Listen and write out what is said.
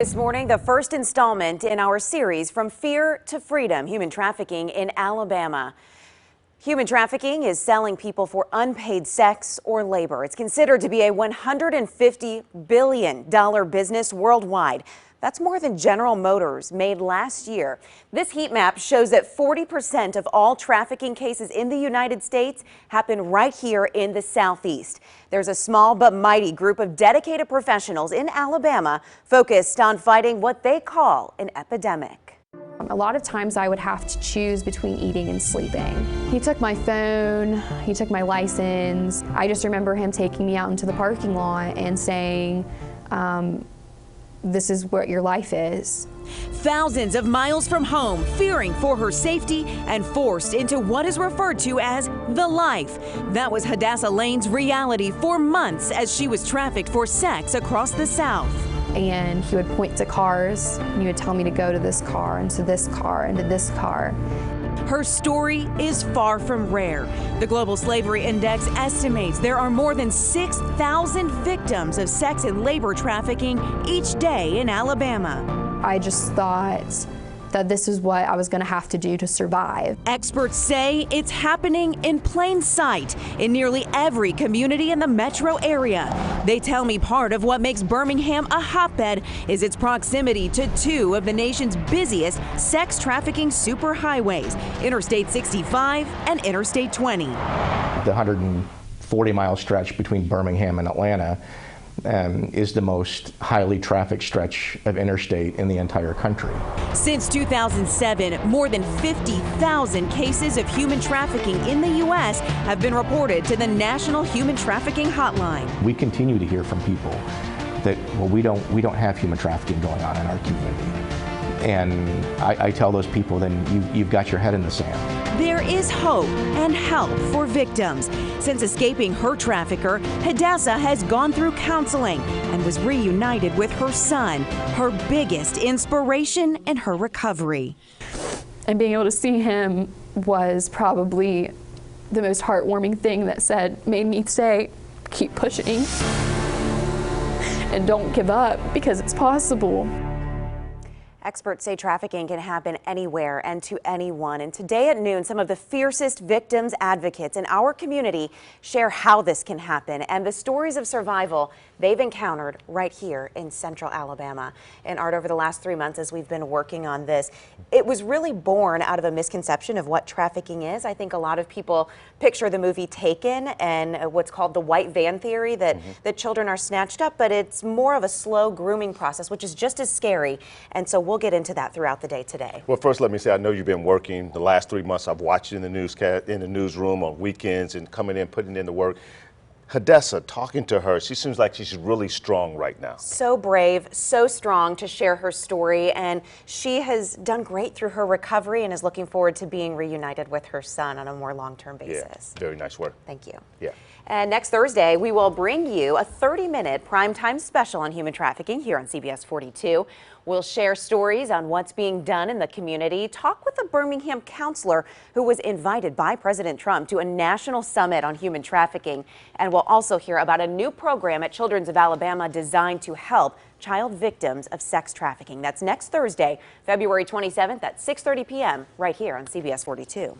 This morning, the first installment in our series From Fear to Freedom, Human Trafficking in Alabama. Human trafficking is selling people for unpaid sex or labor. It's considered to be a $150 billion business worldwide. That's more than General Motors made last year. This heat map shows that 40% of all trafficking cases in the United States happen right here in the Southeast. There's a small but mighty group of dedicated professionals in Alabama focused on fighting what they call an epidemic. A lot of times I would have to choose between eating and sleeping. He took my phone, he took my license. I just remember him taking me out into the parking lot and saying, this is what your life is. Thousands of miles from home, fearing for her safety and forced into what is referred to as the life. That was Hadassah Lane's reality for months as she was trafficked for sex across the South. And he would point to cars, and he would tell me to go to this car, and to this car, and to this car. Her story is far from rare. The Global Slavery Index estimates there are more than 6,000 victims of sex and labor trafficking each day in Alabama. I just thought that this is what I was going to have to do to survive. Experts say it's happening in plain sight in nearly every community in the metro area. They tell me part of what makes Birmingham a hotbed is its proximity to two of the nation's busiest sex trafficking superhighways, Interstate 65 and Interstate 20. The 140-mile stretch between Birmingham and Atlanta is the most highly trafficked stretch of interstate in the entire country. Since 2007, more than 50,000 cases of human trafficking in the U.S. have been reported to the National Human Trafficking Hotline. We continue to hear from people that, well, we don't have human trafficking going on in our community. And I tell those people, then you've got your head in the sand. There is hope and help for victims. Since escaping her trafficker, Hadassah has gone through counseling and was reunited with her son, her biggest inspiration in her recovery. And being able to see him was probably the most heartwarming thing that made me say, keep pushing and don't give up, because it's possible. Experts say trafficking can happen anywhere and to anyone. And today at noon, some of the fiercest victims advocates in our community share how this can happen and the stories of survival they've encountered right here in central Alabama. And Art, over the last 3 months as we've been working on this, it was really born out of a misconception of what trafficking is. I think a lot of people picture the movie Taken and what's called the white van theory, that the children are snatched up, but it's more of a slow grooming process, which is just as scary. And so we'll get into that throughout the day today. Well, first let me say, I know you've been working the last 3 months. I've watched you in the newscast, in the newsroom on weekends and coming in, putting in the work. Hadassah, talking to her, she seems like she's really strong right now. So brave, so strong to share her story, and she has done great through her recovery and is looking forward to being reunited with her son on a more long-term basis. Yeah, very nice work. Thank you. Yeah. And next Thursday, we will bring you a 30-minute primetime special on human trafficking here on CBS 42. We'll share stories on what's being done in the community, talk with a Birmingham counselor who was invited by President Trump to a national summit on human trafficking. And we'll also hear about a new program at Children's of Alabama designed to help child victims of sex trafficking. That's next Thursday, February 27th at 6:30 p.m. right here on CBS 42.